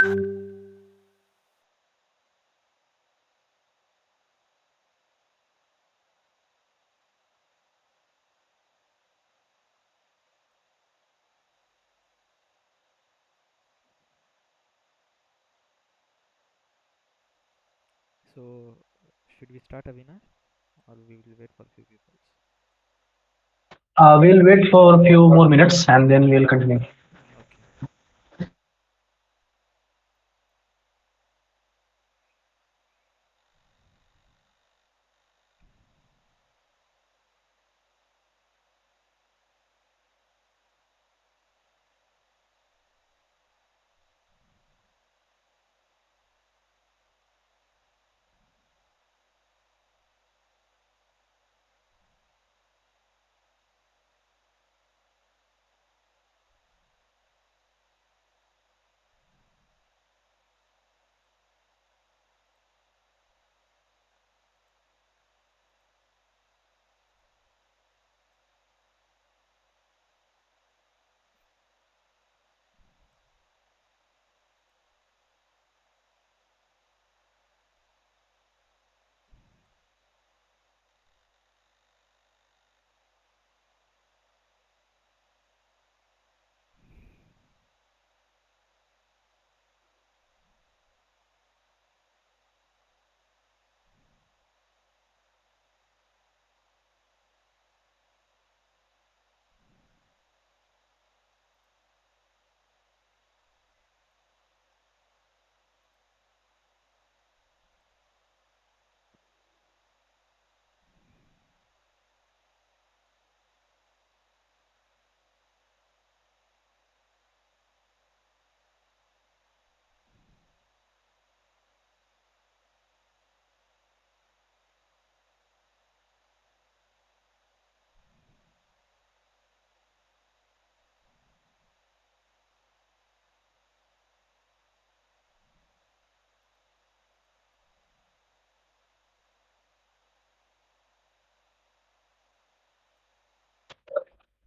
So, should we start, Avinash, or we will wait for few people? We'll wait for a few more minutes and then we'll continue.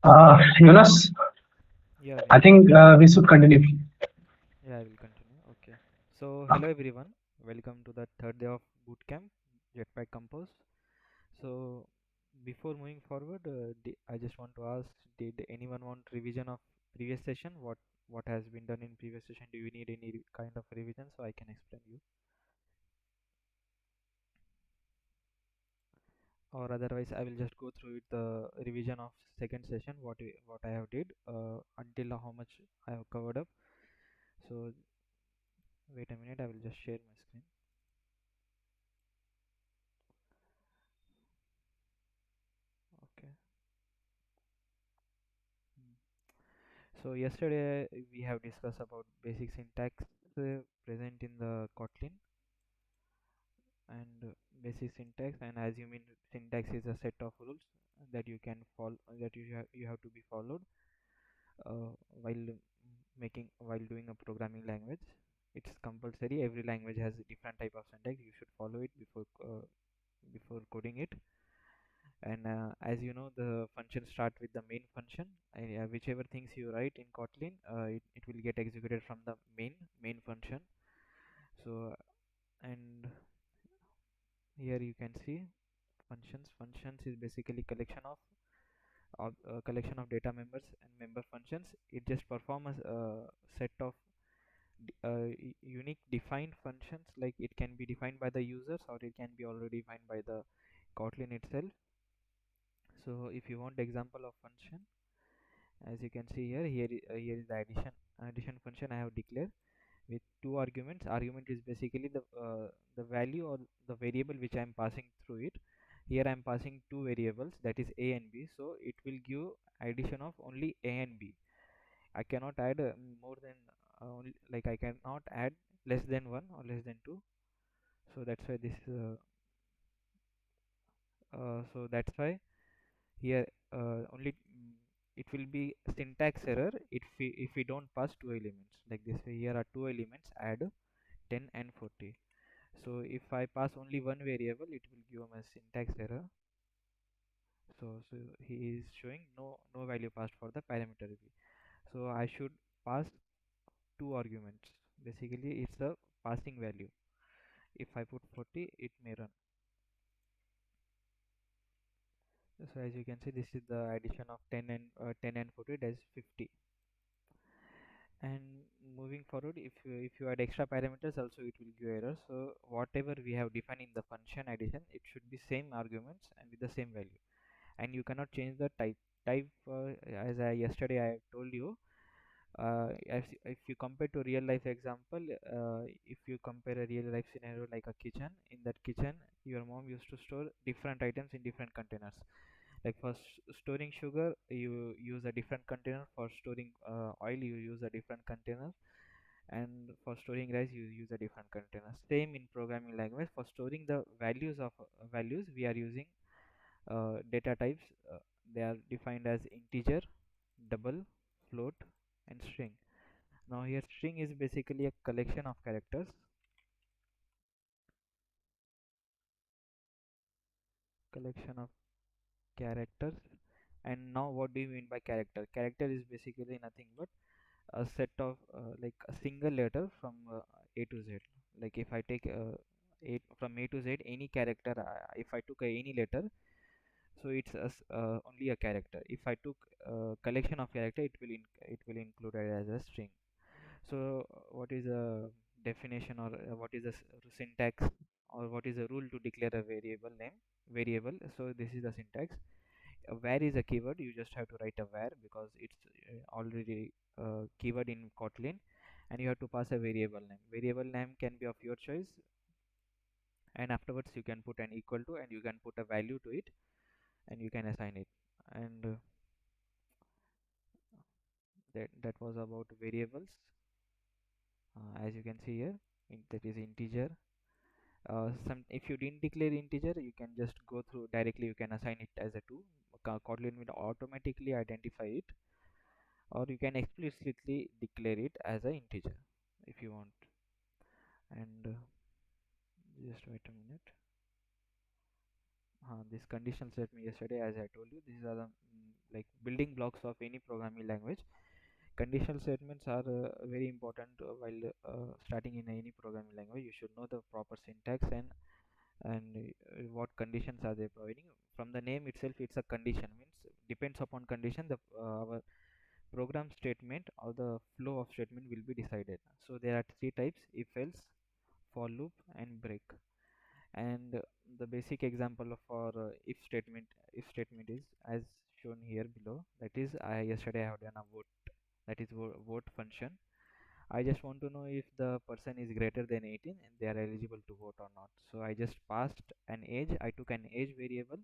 Okay. Jonas, Yeah, I Avinash. think we should continue. Yeah, I will continue. Okay. So, hello everyone. Welcome to the third day of Bootcamp, Jetpack Compose. So, before moving forward, I just want to ask: did anyone want revision of previous session? What has been done in previous session? Do you need any kind of revision so I can explain you? Or otherwise, I will just go through it, the revision of second session, what I have did until how much I have covered up. So, wait a minute, I will just share my screen. Okay. Hmm. So yesterday we have discussed about basic syntax present in the Kotlin and basic syntax. And as you mean, syntax is a set of rules that you can follow, that you have to be followed while while doing a programming language. It's compulsory. Every language has a different type of syntax. You should follow it before coding it. And as you know, the function start with the main function. Whichever things you write in Kotlin, it will get executed from the main function. So and here you can see functions is basically collection of data members and member functions. It just performs a set of unique defined functions, like it can be defined by the users or it can be already defined by the Kotlin itself. So if you want example of function, as you can see here, here is the addition function I have declared with two arguments. Argument is basically the value or the variable which I am passing through it. Here I am passing two variables, that is a and b, so it will give addition of only a and b. I cannot add more than only, like I cannot add less than one or less than two. So that's why so that's why here only it will be syntax error if we don't pass two elements like this. Here are two elements, add 10 and 40. So if I pass only one variable, it will give me a syntax error. So he is showing no value passed for the parameter b. So I should pass two arguments. Basically it's a passing value. If I put 40, it may run. So as you can see, this is the addition of 10 and 40, that is 50. And moving forward, if you add extra parameters also, it will give error. So whatever we have defined in the function addition, it should be same arguments and with the same value, and you cannot change the type. As I yesterday I told you, if you compare to real life example, if you compare a real life scenario like a kitchen, in that kitchen your mom used to store different items in different containers. Like for storing sugar, you use a different container. For storing oil, you use a different container. And for storing rice, you use a different container. Same in programming language. For storing the values of values, we are using data types. They are defined as integer, double, float, and string. Now here string is basically a collection of characters. Collection of characters. And now what do you mean by character? Character is basically nothing but a set of like a single letter from A to Z. Like if I take from A to Z any character, if I took any letter, so it's only a character. If I took collection of character, it will include it as a string. So what is a definition, or what is the syntax, or what is the rule to declare a variable name? Variable. So this is the syntax. Where is a keyword? You just have to write a where, because it's already keyword in Kotlin, and you have to pass a variable name. Variable name can be of your choice, and afterwards you can put an equal to, and you can put a value to it, and you can assign it. And that was about variables. As you can see here, that is integer. Some If you didn't declare integer, you can just go through directly, you can assign it as a 2. Kotlin will automatically identify it, or you can explicitly declare it as an integer if you want. And just wait a minute. This conditional statement yesterday, as I told you, these are the like building blocks of any programming language. Conditional statements are very important while starting in any programming language. You should know the proper syntax, and what conditions are they providing. From the name itself, it's a condition, means depends upon condition, the our program statement or the flow of statement will be decided. So there are three types: if else, for loop, and break. And the basic example of for if statement is as shown here below. That is, I yesterday I have done a vote, that is vote function. I just want to know if the person is greater than 18 and they are eligible to vote or not. So I just passed an age. I took an age variable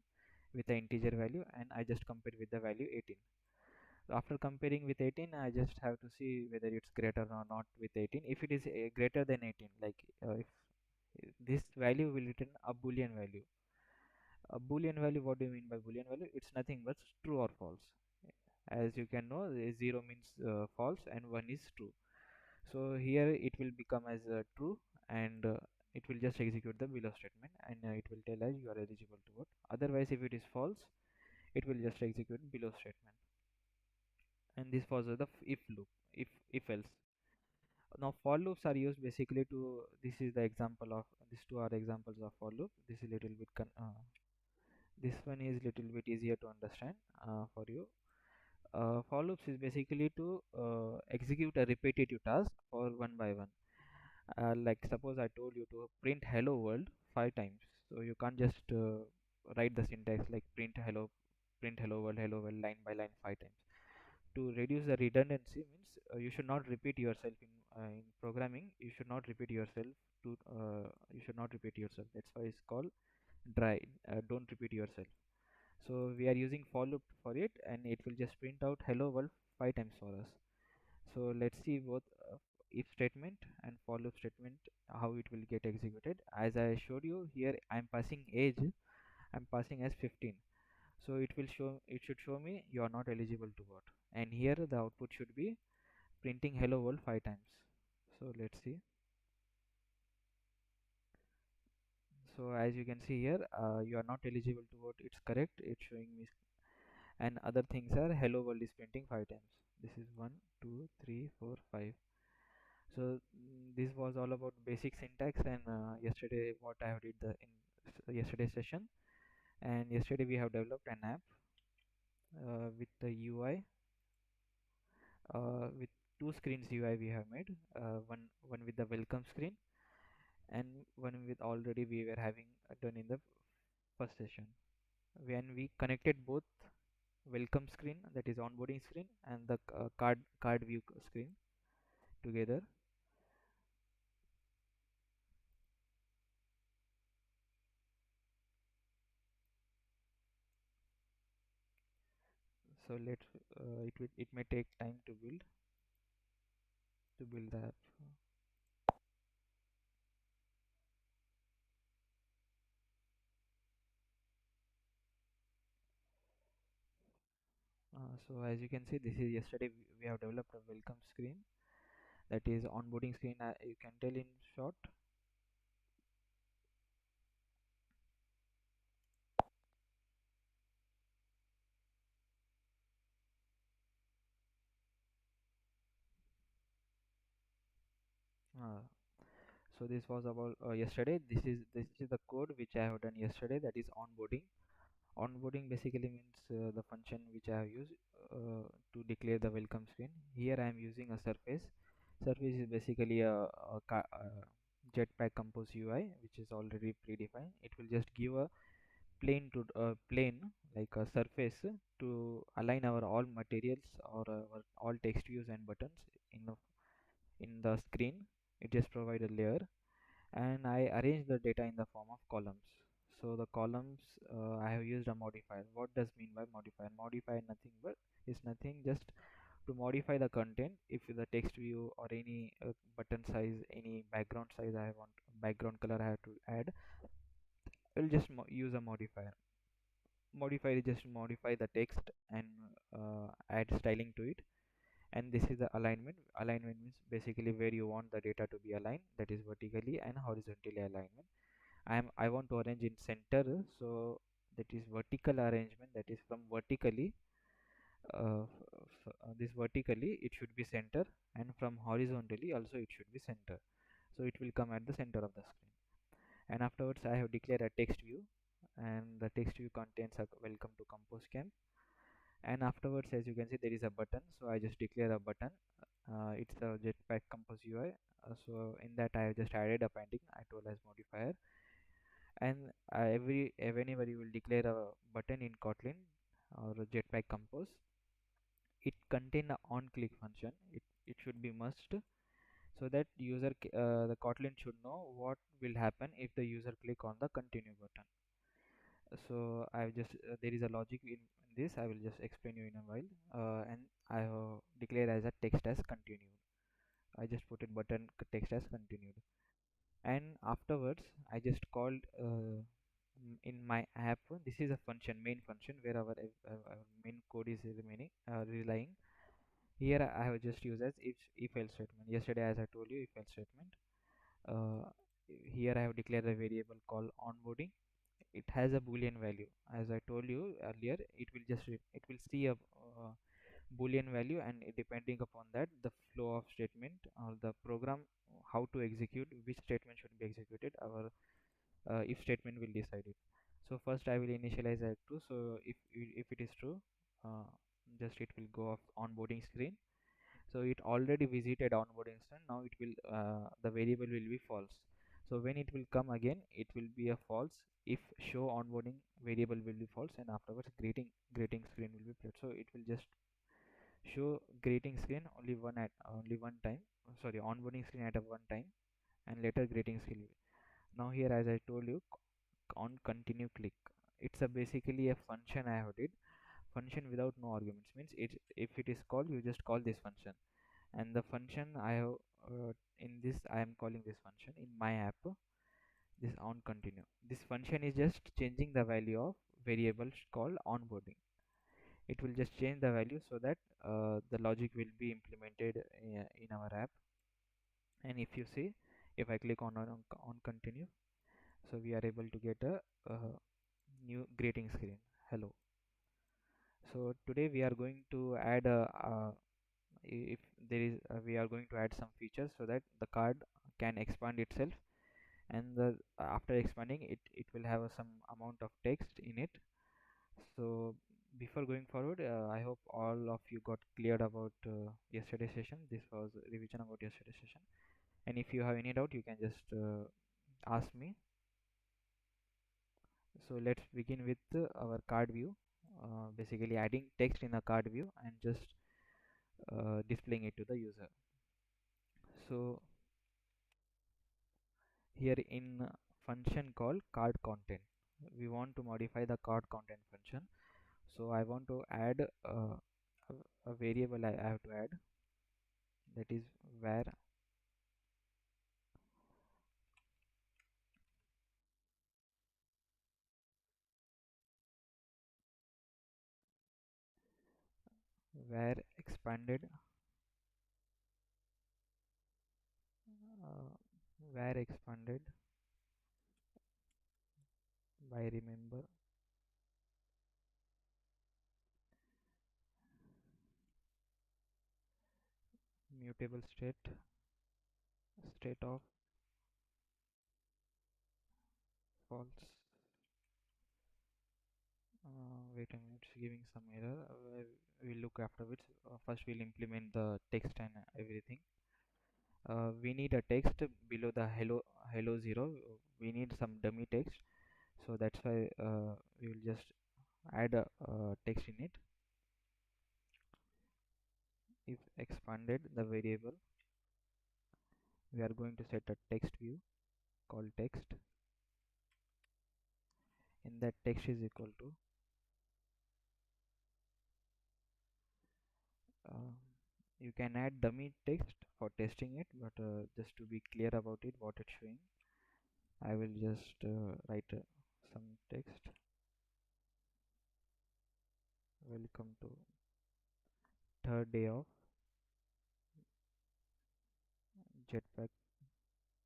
with the integer value, and I just compared with the value 18. After comparing with 18, I just have to see whether it's greater or not with 18. If it is greater than 18, like if this value will return a boolean value. A boolean value, what do you mean by boolean value? It's nothing but true or false. As you can know, 0 means false and 1 is true. So here it will become as true, and it will just execute the below statement, and it will tell us you are eligible to vote. Otherwise, if it is false, it will just execute below statement. And this was the if loop, if else. Now for loops are used basically to, this is the example of, these two are examples of for loop. This is little bit this one is little bit easier to understand for you. For loops is basically to execute a repetitive task for one by one. Like suppose I told you to print hello world 5 times, so you can't just write the syntax like print hello world line by line 5 times. To reduce the redundancy, means you should not repeat yourself in programming. You should not repeat yourself to you should not repeat yourself. That's why it's called dry. Don't repeat yourself. So we are using for loop for it, and it will just print out hello world 5 times for us. So let's see both if statement and for loop statement, how it will get executed. As I showed you here, I'm passing age, I'm passing as 15. So it should show me you are not eligible to vote, and here the output should be printing hello world 5 times. So let's see. So as you can see here, you are not eligible to vote, it's correct, it's showing me. And other things are hello world is printing 5 times. This is 1 2 3 4 5. So this was all about basic syntax, and yesterday what I have did in yesterday's session. And yesterday we have developed an app with the UI, with two screens UI we have made, one with the welcome screen and one with already we were having done in the first session. When we connected both welcome screen, that is onboarding screen, and the card view screen together. So it may take time to build the app. So as you can see, this is yesterday we have developed a welcome screen, that is onboarding screen. You can tell in short. Uh, so this was about yesterday. This is the code which I have done yesterday. That is onboarding. Onboarding basically means the function which I have used to declare the welcome screen. Here I am using a surface. Surface is basically a Jetpack Compose UI, which is already predefined. It will just give a plane like a surface to align our all materials or our all text views and buttons in the in the screen. It just provide a layer, and I arrange the data in the form of columns. So the columns, I have used a modifier. What does mean by modifier? Modifier nothing but is nothing, just to modify the content. If the text view or any button size, any background size I want, background color I have to add, I'll just use a modifier. Modifier is just modify the text and add styling to it. And this is the alignment. Alignment means basically where you want the data to be aligned, that is vertically and horizontally alignment. I want to arrange in center, so that is vertical arrangement, that is from vertically, this vertically it should be center, and from horizontally also it should be center, so it will come at the center of the screen. And afterwards I have declared a text view, and the text view contains a welcome to Compose Camp. And afterwards, as you can see, there is a button, so I just declare a button. It's a Jetpack Compose UI. So in that I have just added a pending I told as modifier. And whenever you will declare a button in Kotlin or a Jetpack Compose, it contain a on click function. It should be must, so that the Kotlin should know what will happen if the user click on the continue button. So I've just there is a logic in this. I will just explain you in a while. And I have declared as a text as continued. I just put it button text as continued. And afterwards I just called in my app, this is a function, main function, where our main code is remaining relying. Here I have just used as if else statement. Yesterday, as I told you, if else statement. uh, Here I have declared a variable called onboarding. It has a boolean value. As I told you earlier, it will see a boolean value, and depending upon that, the flow of statement or the program, how to execute, which statement should be executed, our if statement will decide it. So first I will initialize at true. So if it is true, uh, just it will go off onboarding screen. So it already visited onboarding screen. Now it will the variable will be false. So when it will come again, it will be a false if show onboarding variable will be false, and afterwards greeting screen will be played. So it will just show greeting screen only one time, sorry, onboarding screen at a one time, and later greeting screen. Now here, as I told you, on continue click, it's a basically a function I have did. Function without no arguments means it, if it is called, you just call this function. And the function I have in this, I am calling this function in my app, this on continue. This function is just changing the value of variable called onboarding. It will just change the value so that the logic will be implemented in our app. And if you see, if I click on continue, so we are able to get a new greeting screen, hello. So today we are going to add if there is we are going to add some features so that the card can expand itself, and after expanding it, it will have some amount of text in it. So before going forward, I hope all of you got cleared about yesterday's session. This was revision about yesterday's session, and if you have any doubt you can just ask me. So let's begin with our card view, basically adding text in a card view and just displaying it to the user. So here in function called card content, we want to modify the card content function. So I want to add a variable. I have to add, that is where expanded, uh, where expanded by remember mutable state of false. Wait a minute, it's giving some error. We'll look afterwards. First we'll implement the text and everything. We need a text below the hello 0. We need some dummy text, so that's why we will just add a text in it. If expanded the variable, we are going to set a text view called text. In that, text is equal to uh, you can add dummy text for testing it, but just to be clear about it what it's showing, I will just write some text. Welcome to third day of Jetpack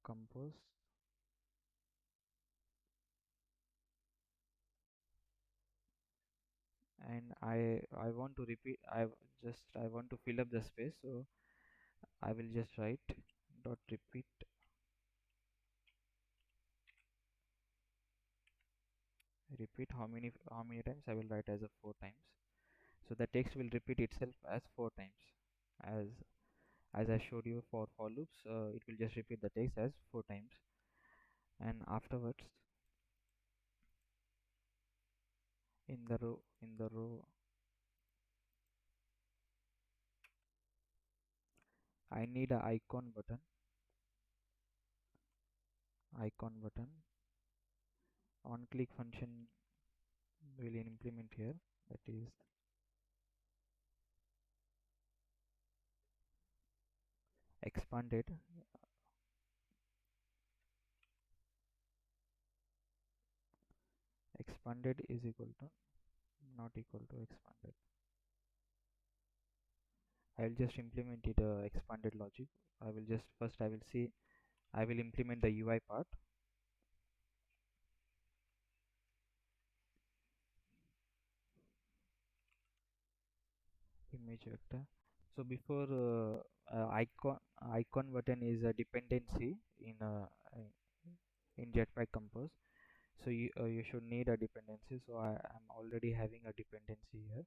Compose, and I want to repeat. I want to fill up the space, so I will just write dot repeat how many times. I will write as a 4 times, so the text will repeat itself as 4 times, as I showed you for loops. It will just repeat the text as 4 times, and afterwards in the row I need a icon button. On click function will implement here, that is expanded. Expanded is equal to not equal to expanded. I will just implement it expanded logic. I will implement the UI part. Image vector. So before icon button is a dependency in Jetpack Compose. So you should need a dependency. So I am already having a dependency here.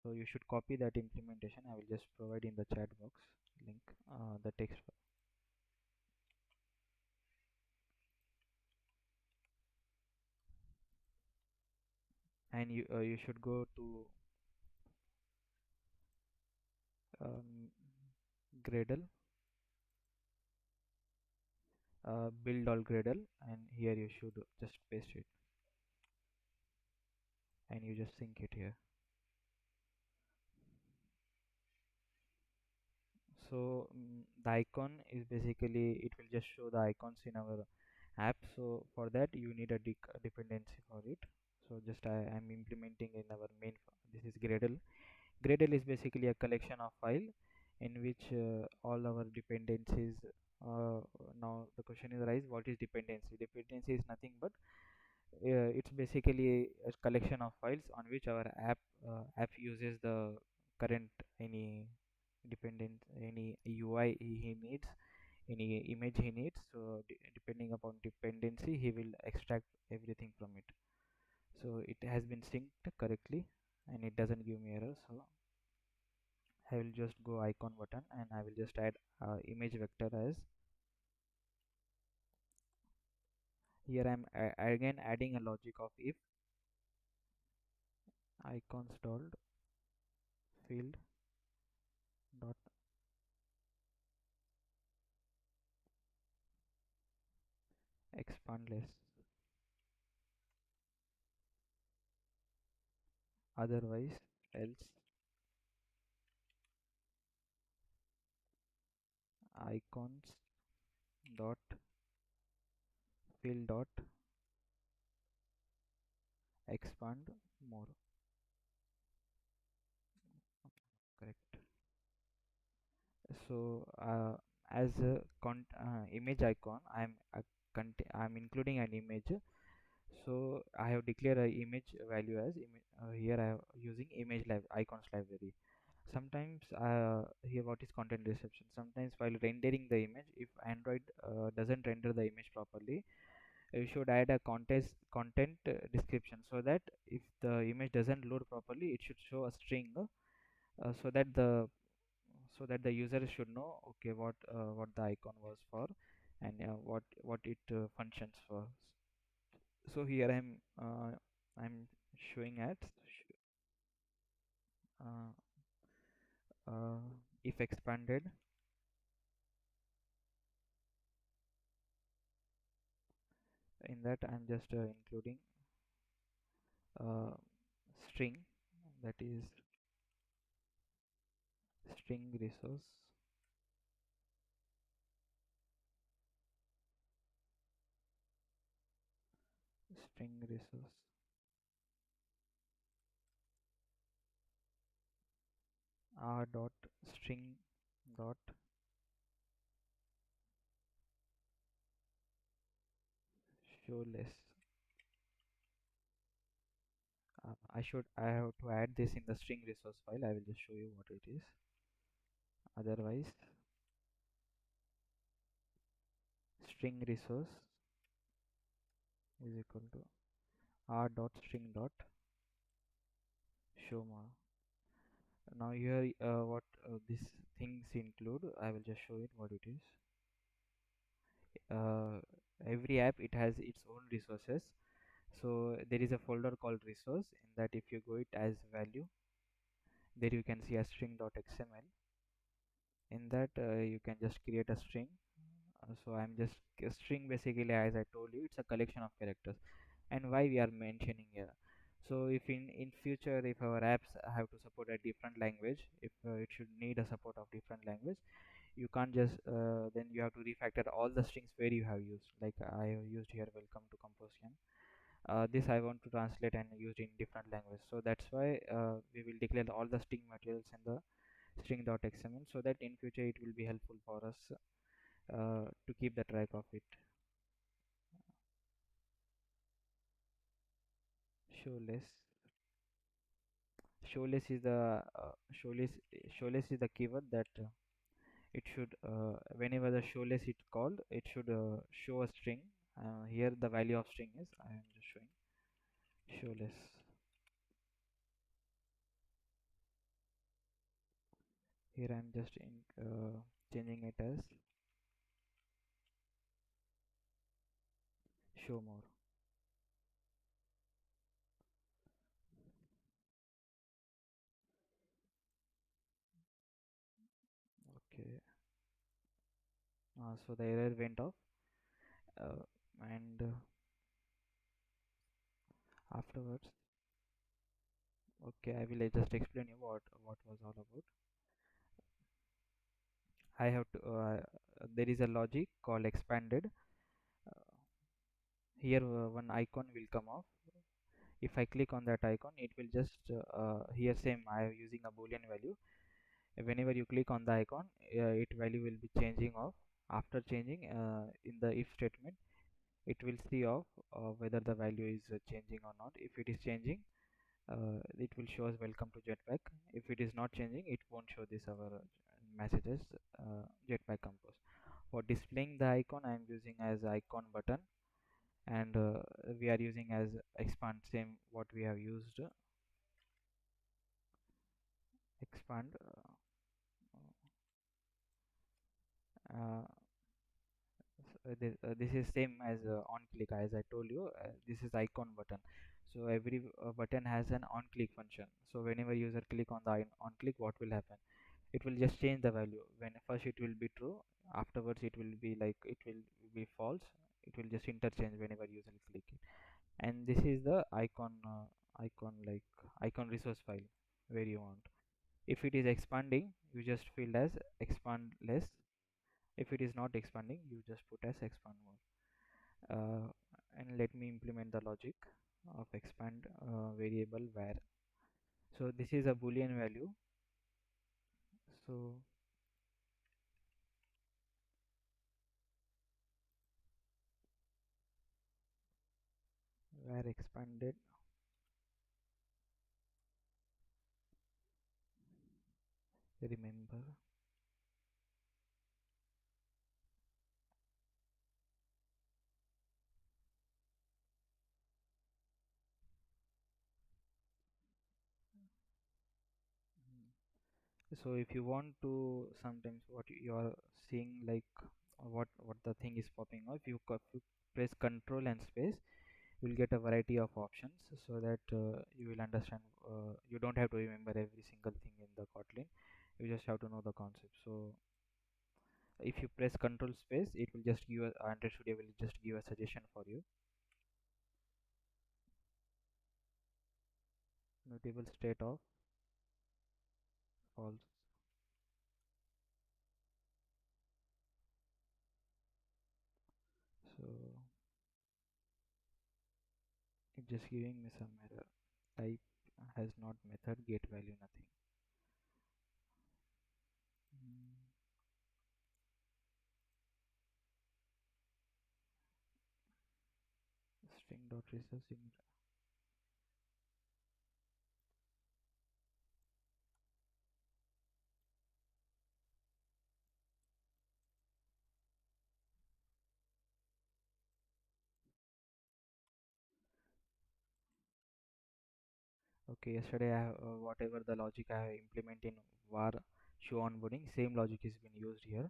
So you should copy that implementation. I will just provide in the chat box link, the text, and you should go to um, Gradle, build all Gradle, and here you should just paste it, and you just sync it here. So the icon is basically, it will just show the icons in our app. So for that you need a dependency for it. So just I am implementing in our main. This is Gradle. Gradle is basically a collection of file in which all our dependencies. uh, Now the question is arise, what is dependency? Dependency is nothing but It's basically a collection of files on which our app uses the current any dependent any UI he needs, any image he needs. So depending upon dependency, he will extract everything from it. So it has been synced correctly, and it doesn't give me error. So I will just go icon button, and I will just add image vector as. Here I'm again adding a logic of if icons dot field dot expand less, otherwise else icons dot field dot expand more. Correct. So as a image icon, I'm including an image. So I have declared a image value as here I am using image icons library. Sometimes here what is content reception. Sometimes while rendering the image, if Android doesn't render the image properly, you should add a content description, so that if the image doesn't load properly, it should show a string, so that the user should know, okay, what the icon was for, and what it functions for. So here I'm showing at uh, uh, if expanded. In that I'm just including uh, string, that is string resource, string resource r dot string dot show less. I have to add this in the string resource file. I will just show you what it is. Otherwise string resource is equal to r dot string dot show more. Now here what these things include, I will just show it what it is. uh, every app, it has its own resources. So there is a folder called resource. In that, if you go it as value, there you can see a string.xml. In that you can just create a string. So I'm just a string, basically, as I told you, it's a collection of characters. And why we are mentioning here, so if in future, if our apps have to support a different language, if it should need a support of different language, you can't just then you have to refactor all the strings where you have used, like I have used here welcome to composition. This I want to translate and use in different language, so that's why we will declare all the string materials in the string.xml, so that in future it will be helpful for us to keep the track of it. Showless. Showless is the keyword that it should whenever the showless is called, it should show a string. Here the value of string is, I am just showing showless. Here I am just changing it as show more. Okay. So the error went off, and afterwards, okay, I will just explain you what was all about. I have to there is a logic called expanded. uh, Here one icon will come off. If I click on that icon, it will just here same I am using a boolean value. Whenever you click on the icon, it value will be changing off. After changing in the if statement, it will see of whether the value is changing or not. If it is changing, it will show us welcome to Jetpack. If it is not changing, it won't show this our messages Jetpack Compose. For displaying the icon, I am using as icon button, and we are using as expand, same what we have used. Expand. Uh, this is same as on click, as I told you. This is icon button, so every button has an on click function. So whenever user click on the on click, what will happen? It will just change the value. When first it will be true, afterwards it will be like it will be false. It will just interchange whenever user click it. And this is the icon, like icon resource file where you want. If it is expanding, you just fill as expand less. If it is not expanding, you just put as expand more. And let me implement the logic of expand variable where. So this is a boolean value. So where expanded, remember. So if you want to, sometimes what you are seeing, like what the thing is popping up, if you press control and space, you will get a variety of options, so that you will understand. You don't have to remember every single thing in the Kotlin, you just have to know the concept. So if you press control space, it will just give a Android Studio will just give a suggestion for you. Mutable state of false. So it just giving me some error. Type has not method, get value nothing. Mm, string dot resource in. Okay, yesterday I have, whatever the logic I have implement in var show onboarding, same logic is been used here.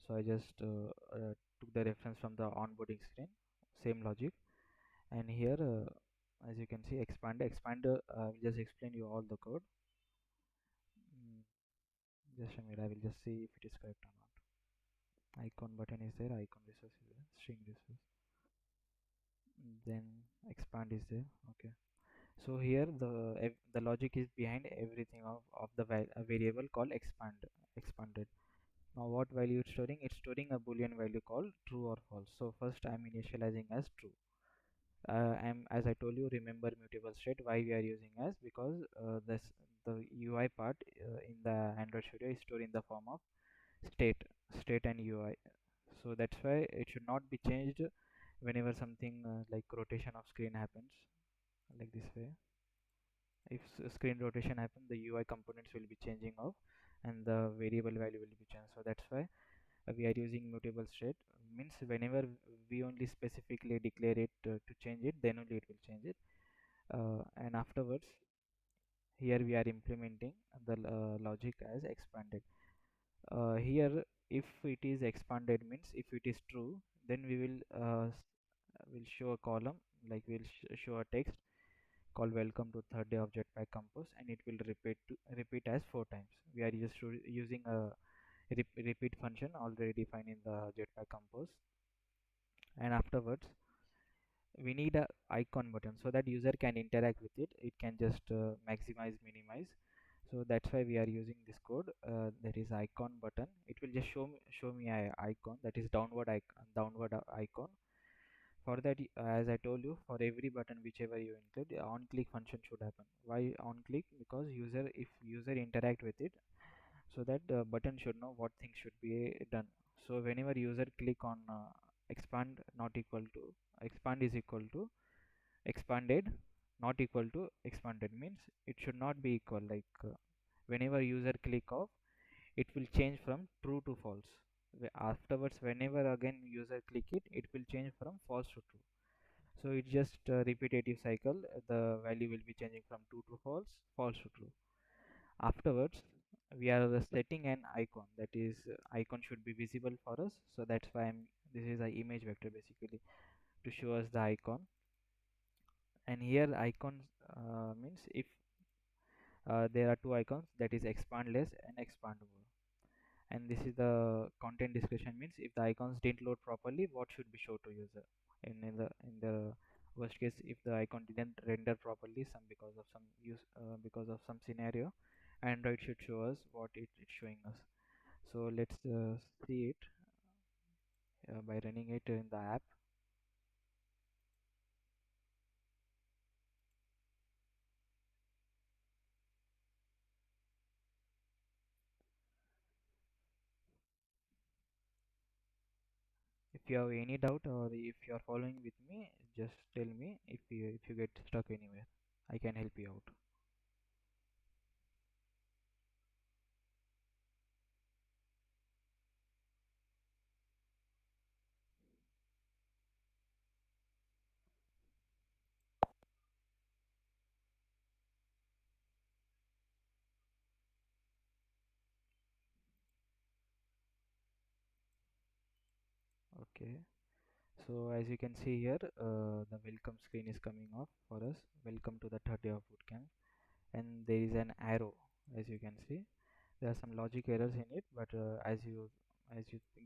So I just took the reference from the onboarding screen, same logic. And here, as you can see, expander will just explain you all the code. Mm, just a minute, I will just see if it is correct or not. Icon button is there, icon resource is there, string resource. Then expand is there. Okay. So here the logic is behind everything of the variable called expanded. Now what value it's storing? It's storing a boolean value called true or false. So first I'm initializing as true. I'm, as I told you, remember mutable state. Why we are using as? Because the UI part in the Android Studio is stored in the form of state, state and UI. So that's why it should not be changed whenever something like rotation of screen happens, like this way. If screen rotation happens, the UI components will be changing off, and the variable value will be changed. So that's why we are using mutable state. Means whenever we only specifically declare it to change it, then only it will change it. And afterwards, here we are implementing the logic as expanded. Here, if it is expanded, means if it is true, then we will show a column, like we'll show a text called welcome to third day of Jetpack Compose, and it will repeat as 4 times. We are just using a repeat function already defined in the Jetpack Compose. And afterwards, we need a icon button so that user can interact with it. It can just maximize, minimize. So that's why we are using this code. That is icon button. It will just show me a icon, that is downward icon. For that, as I told you, for every button whichever you include, the on click function should happen. Why on click? Because if user interact with it, so that the button should know what things should be done. So whenever user click on expand not equal to expand is equal to expanded not equal to expanded, means it should not be equal. Like whenever user click off, it will change from true to false. Afterwards, whenever again user click it, it will change from false to true. So it's just a repetitive cycle. The value will be changing from true to false, false to true. Afterwards, we are setting an icon, that is icon should be visible for us. So that's why this is an image vector basically to show us the icon. And here icons means if there are two icons, that is expand less and expand more. And this is the content description, means if the icons didn't load properly, what should be shown to user. In the worst case, if the icon didn't render properly, some because of some scenario, Android should show us what it's showing us. So let's see it by running it in the app. If you have any doubt or if you are following with me, just tell me. If you get stuck anywhere, I can help you out. Okay. So as you can see here, the welcome screen is coming off for us. Welcome to the third day of bootcamp, and there is an arrow. As you can see, there are some logic errors in it, but as you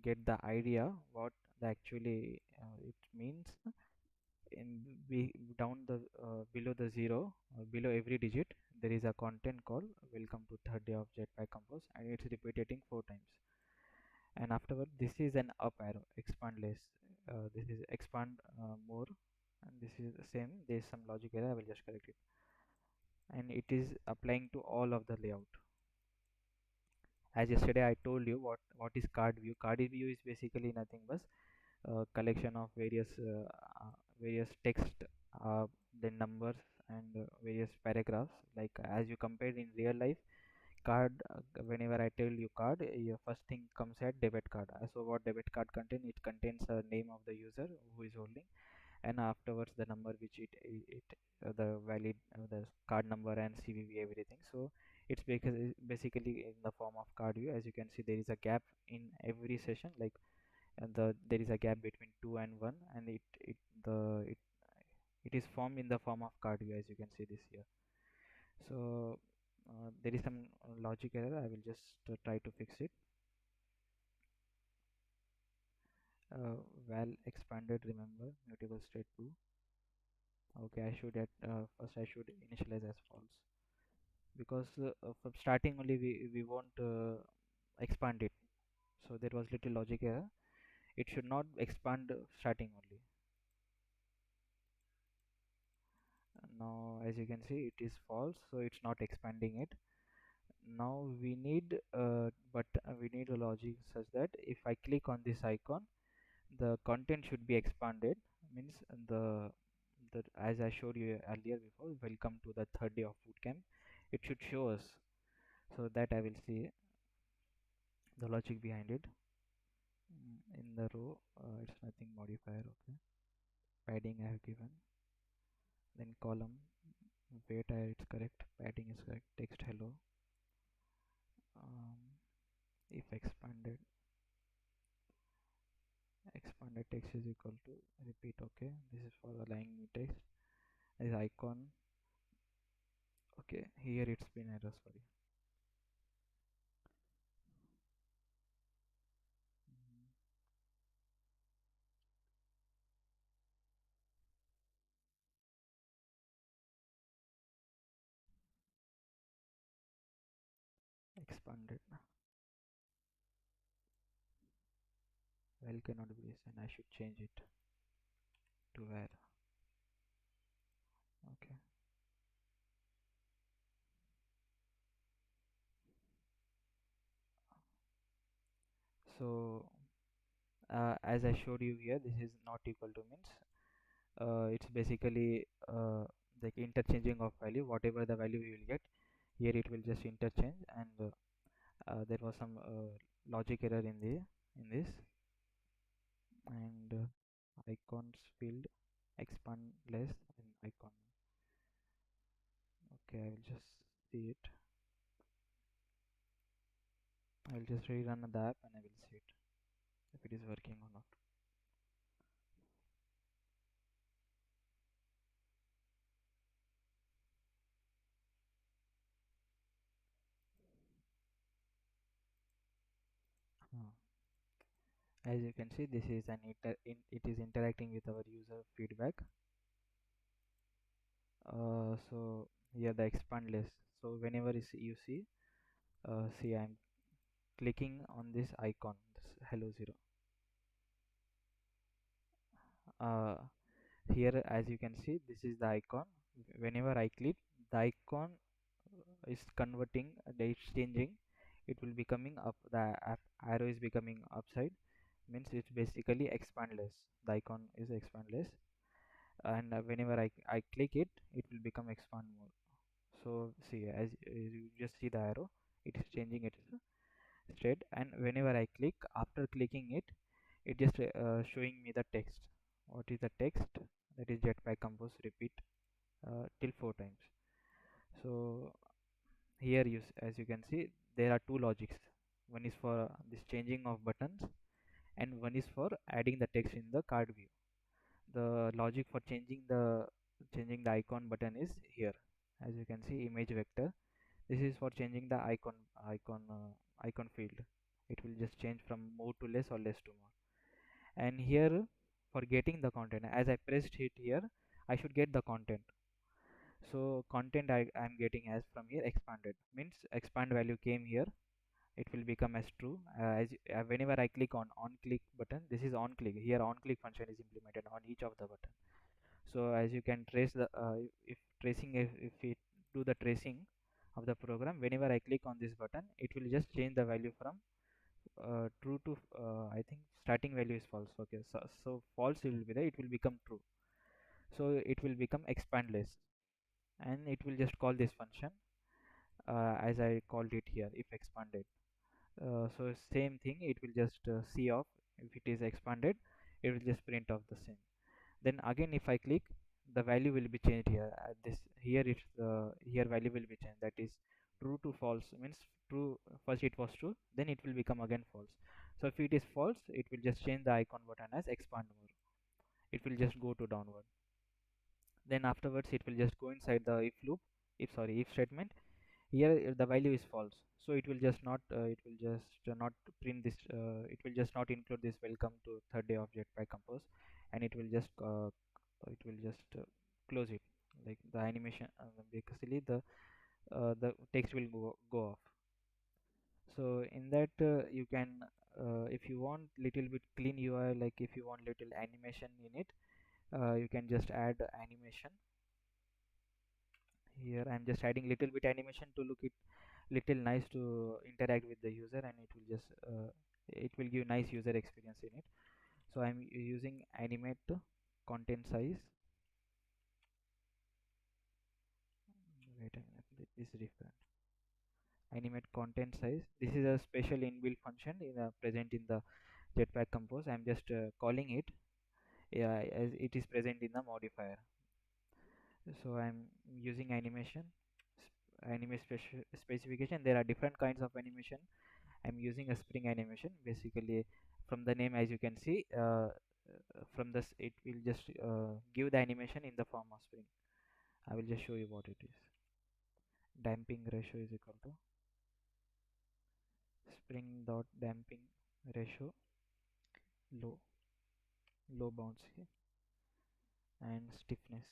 get the idea what actually it means, in down the below the zero, below every digit, there is a content called welcome to third day of Jetpack Compose, and it's repeating 4 times. And afterward, this is an up arrow, expand less. This is expand more, and this is the same. There is some logic error, I will just correct it. And it is applying to all of the layout. As yesterday I told you, what is card view. Card view is basically nothing but collection of various text, uh, then numbers, and various paragraphs. Like as you compare in real life, card, whenever I tell you card, your first thing comes at debit card. So what debit card contain? It contains a name of the user who is holding, and afterwards the number which the valid the card number and CVV, everything. So it's because basically in the form of card view. As you can see, there is a gap in every session. Like there is a gap between 2 and 1, and it is formed in the form of card view, as you can see this here. So there is some logic error. I will just try to fix it. Val expanded, remember mutable state 2. Okay, I should at first I should initialize as false, because from starting only we won't expand it. So there was little logic error. It should not expand starting only. Now as you can see, it is false, so it's not expanding it. Now we need a logic such that if I click on this icon, the content should be expanded. Means the as I showed you earlier before, welcome to the third day of bootcamp, it should show us. So that I will see the logic behind it. In the row, it's nothing modifier. Okay, padding I have given, then column weight it's correct, padding is correct, text hello. um, if expanded text is equal to repeat. Okay, this is for aligning me text. This icon. Okay, here it's been error, sorry. Expanded well cannot be this, and I should change it to where. Okay, so as I showed you here, this is not equal to means it's basically like interchanging of value. Whatever the value you will get here, it will just interchange, and there was some logic error in this, and icons field expand less than icon. Okay, I will just see it. I will just rerun the app and I will see it if it is working or not. Uh, as you can see, this is it is interacting with our user feedback. So here the expand list. So whenever you see, see I'm clicking on this icon, this hello zero. Uh, Here, as you can see, this is the icon. Whenever I click, the icon is converting, it's changing. It will becoming up. The arrow is becoming upside. Means it's basically expandless. The icon is expandless, and whenever I click it, it will become expand more. So see, as you just see the arrow, it is changing it straight, and whenever I click, after clicking it, it just showing me the text. What is the text? That is Jetpack Compose repeat till 4 times. So here as you can see, there are two logics. One is for this changing of buttons, and one is for adding the text in the card view. The logic for changing the icon button is here. As you can see, image vector. This is for changing the icon field. It will just change from more to less or less to more. And here, for getting the content, as I pressed it here, I should get the content. So content I'm getting as from here expanded, means expand value came here, it will become as true. Whenever I click on click button, this is on click, here on click function is implemented on each of the button. So as you can trace the if tracing, if we do the tracing of the program, whenever I click on this button, it will just change the value from true to I think starting value is false. Okay, so false will be there, it will become true. So it will become expandless, and it will just call this function as I called it here, if expanded. So same thing, it will just see off. If it is expanded, it will just print off the same. Then again, if I click, the value will be changed here. This here it's here value will be changed. That is true to false, means true. First it was true, then it will become again false. So if it is false, it will just change the icon button as expand more. It will just go to downward. Then afterwards, it will just go inside the if loop, if statement. Here the value is false, so it will just not print this, it will just not include this welcome to third day of Jetpack Compose, and it will just close it, like the animation, basically the text will go off. So in that you can, if you want little bit clean UI, like if you want little animation in it, you can just add animation. Here I'm just adding little bit animation to look it little nice to interact with the user, and it will give nice user experience in it. So I'm using animate content size. Wait a minute, this is different. Animate content size, this is a special inbuilt function present in the Jetpack Compose. I'm just calling it, yeah, as it is present in the modifier. So I'm using animation specification. There are different kinds of animation. I'm using a spring animation. Basically, from the name, as you can see, from this it will just give the animation in the form of spring. I will just show you what it is. Damping ratio is equal to spring dot damping ratio low bounce here, and stiffness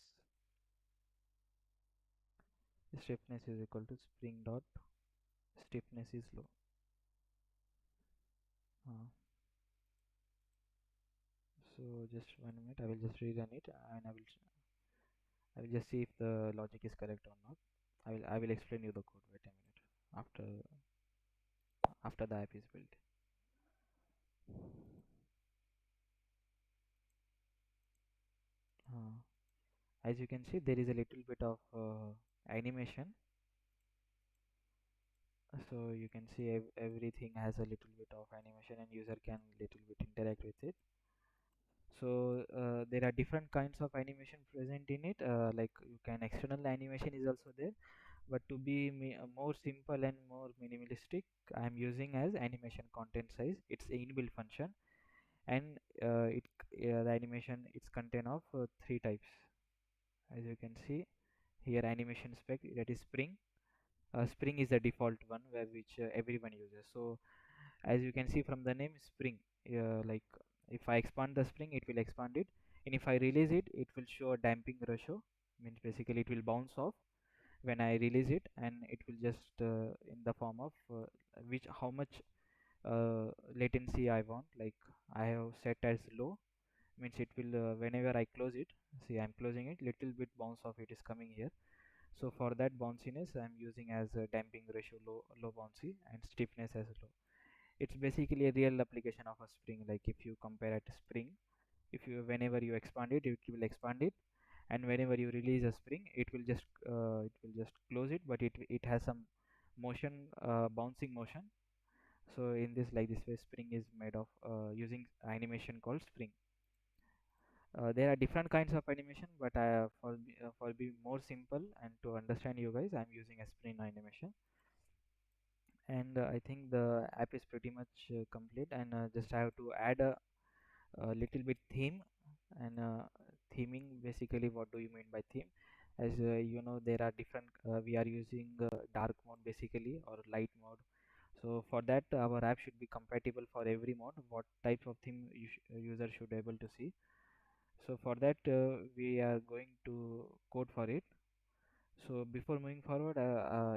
is equal to spring dot stiffness is low. Uh, so just 1 minute, I will just rerun it, and I will just see if the logic is correct or not. I will explain you the code. Wait a minute. After the app is built. As you can see, there is a little bit of animation. So you can see everything has a little bit of animation and user can little bit interact with it. So there are different kinds of animation present in it, like you can external animation is also there, but to be more simple and more minimalistic, I am using as animation content size. It's a inbuilt function, and the animation it's contain of three types. As you can see here, animation spec, that is spring. Spring is the default one where which everyone uses. So as you can see from the name spring, like if I expand the spring it will expand it, and if I release it it will show a damping ratio, means basically it will bounce off when I release it, and it will just in the form of which how much latency I want. Like I have set as low, means it will whenever I close it, see I'm closing it, little bit bounce of it is coming here. So for that bounciness I'm using as a damping ratio low bouncy, and stiffness as low. It's basically a real application of a spring. Like if you compare it to spring, if you whenever you expand it it will expand it, and whenever you release a spring it will just close it, but it has some motion, bouncing motion. So in this, like this way, spring is made of using animation called spring. There are different kinds of animation, but for be more simple and to understand you guys, I'm using a spring animation. And I think the app is pretty much complete, and just I have to add a little bit theme. And theming, basically what do you mean by theme? As you know, there are different we are using dark mode basically, or light mode. So for that our app should be compatible for every mode, what type of theme user should able to see. So for that we are going to code for it. So before moving forward,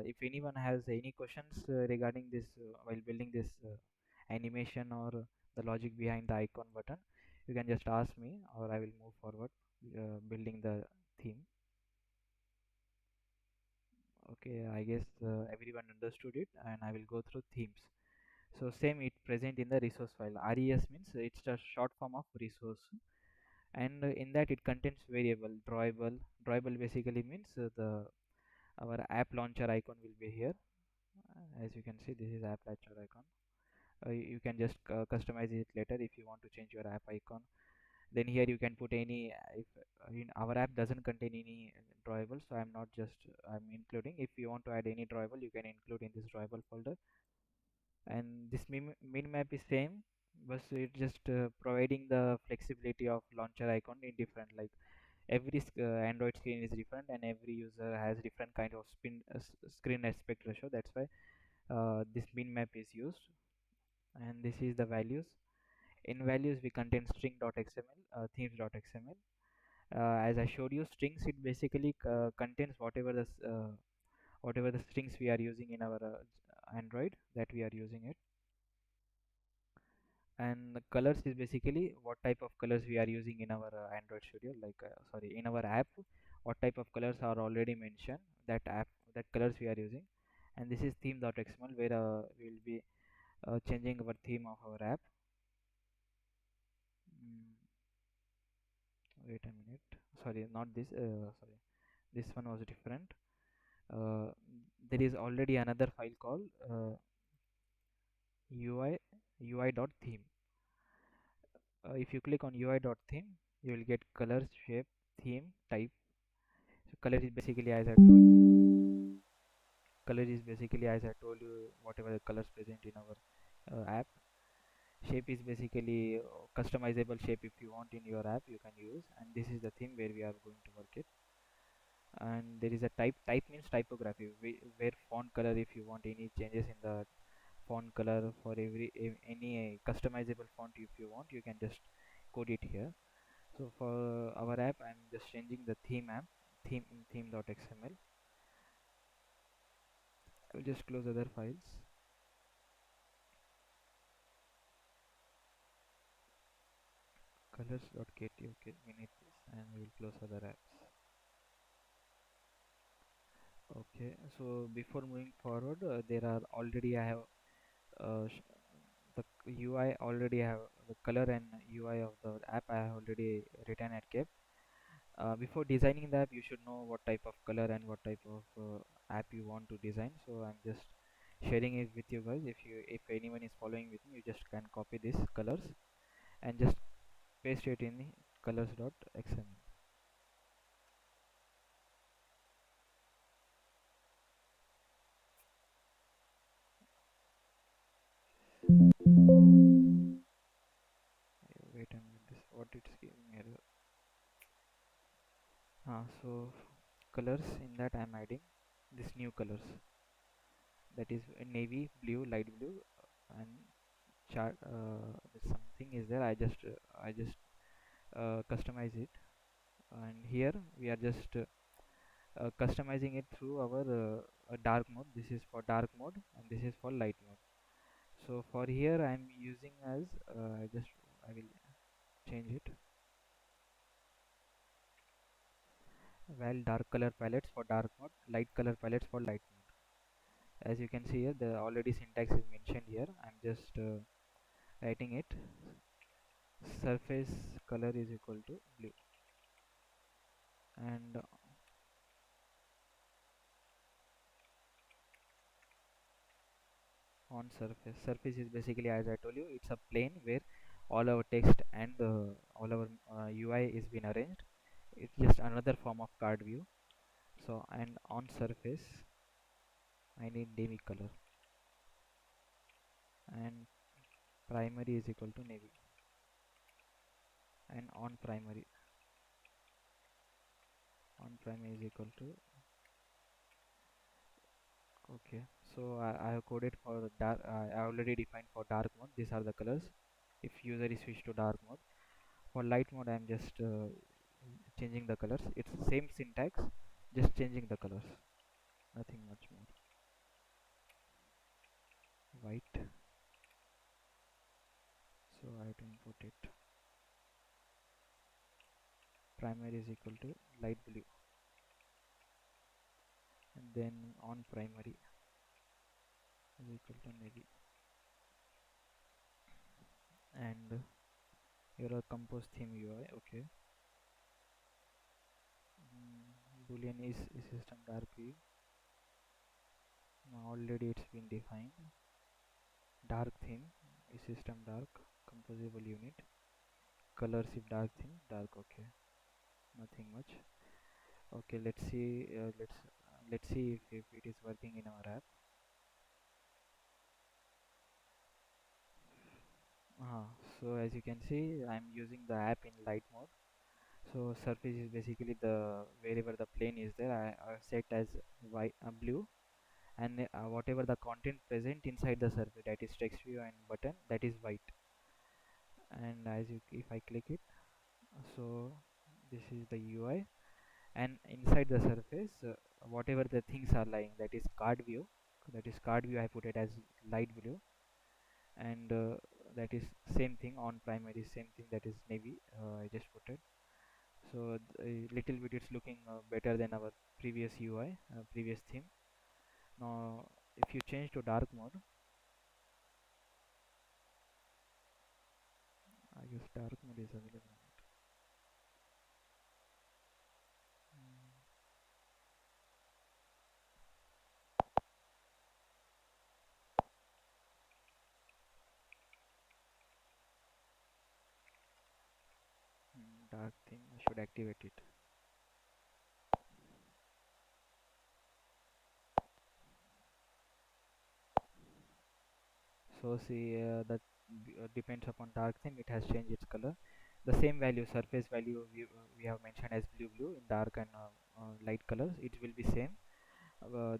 if anyone has any questions regarding this while building this animation, or the logic behind the icon button, you can just ask me, or I will move forward building the theme. Okay, I guess everyone understood it, and I will go through themes. So same, it present in the resource file. Res means it's a short form of resource, and in that it contains variable drawable. Drawable basically means the our app launcher icon will be here. As you can see, this is app launcher icon. You can just customize it later if you want to change your app icon. Then here you can put any if in our app doesn't contain any drawable, so I'm not just I'm including. If you want to add any drawable, you can include in this drawable folder. And this min map is same, but it just providing the flexibility of launcher icon in different, like every Android screen is different, and every user has different kind of screen aspect ratio. That's why this min map is used. And this is the values. In values we contain string.xml, themes.xml. As I showed you, strings, it basically contains whatever the strings we are using in our Android, that we are using it. And the colors is basically what type of colors we are using in our Android Studio, like sorry, in our app, what type of colors are already mentioned, that app, that colors we are using. And this is theme.xml, where we will be changing our theme of our app. mm, Wait a minute, sorry, not this, sorry, this one was different. uh, there is already another file called ui.theme. If you click on ui.theme, you will get colors, shape, theme, type. So color is basically, as I told, you, whatever the colors present in our app. Shape is basically customizable shape. If you want in your app, you can use. And this is the theme where we are going to work it. And there is a type. Type means typography, where font color, if you want any changes in the font color for any customizable font, if you want, you can just code it here. So for our app, I'm just changing the theme app, theme.xml. I will just close other files. Colors.kt, okay, we need this, and we will close other apps. Okay, so before moving forward, there are already I have the UI already have the color and UI of the app I have already written and kept. Before designing the app, you should know what type of color and what type of app you want to design. So I'm just sharing it with you guys. If anyone is following with me, you just can copy this colors and just paste it in the colors.xml. Wait a minute, this what it's giving error. So colors, in that I'm adding this new colors, that is navy blue, light blue, and chart something is there. I just customize it, and here we are just customizing it through our dark mode. This is for dark mode and this is for light mode. So for here I'm using as I will change it, well, dark color palettes for dark mode, light color palettes for light mode. As you can see here, the already syntax is mentioned here. I'm just writing it. Surface color is equal to blue, and on surface is basically, as I told you, it's a plane where all our text and all our UI is been arranged. It's just another form of card view. So, and on surface I need navy color, and primary is equal to navy, and on primary is equal to, okay. So I have coded for dark. I already defined for dark mode. These are the colors. If user is switched to dark mode, for light mode I'm just changing the colors. It's same syntax, just changing the colors, nothing much more. White, so I have to input it. Primary is equal to light blue, and then on primary is equal to navy, and here are compose theme UI. Okay. Boolean is system dark view. Now already it's been defined. Dark theme is system dark, composable unit, colors if dark theme dark. Okay, nothing much. Okay, let's see if it is working in our app. So as you can see, I'm using the app in light mode. So surface is basically the wherever the plane is there, I set as white, blue, and whatever the content present inside the surface, that is text view and button, that is white. And if I click it, so this is the UI, and inside the surface, whatever the things are lying, that is card view. I put it as light blue, and that is same thing on primary, same thing, that is navy. I just put it. So a little bit it's looking better than our previous UI, previous theme. Now if you change to dark mode, I guess dark mode is available. Dark theme, I should activate it. So see, that depends upon dark theme, it has changed its color. The same value, surface value, we have mentioned as blue in dark and light colors, it will be same.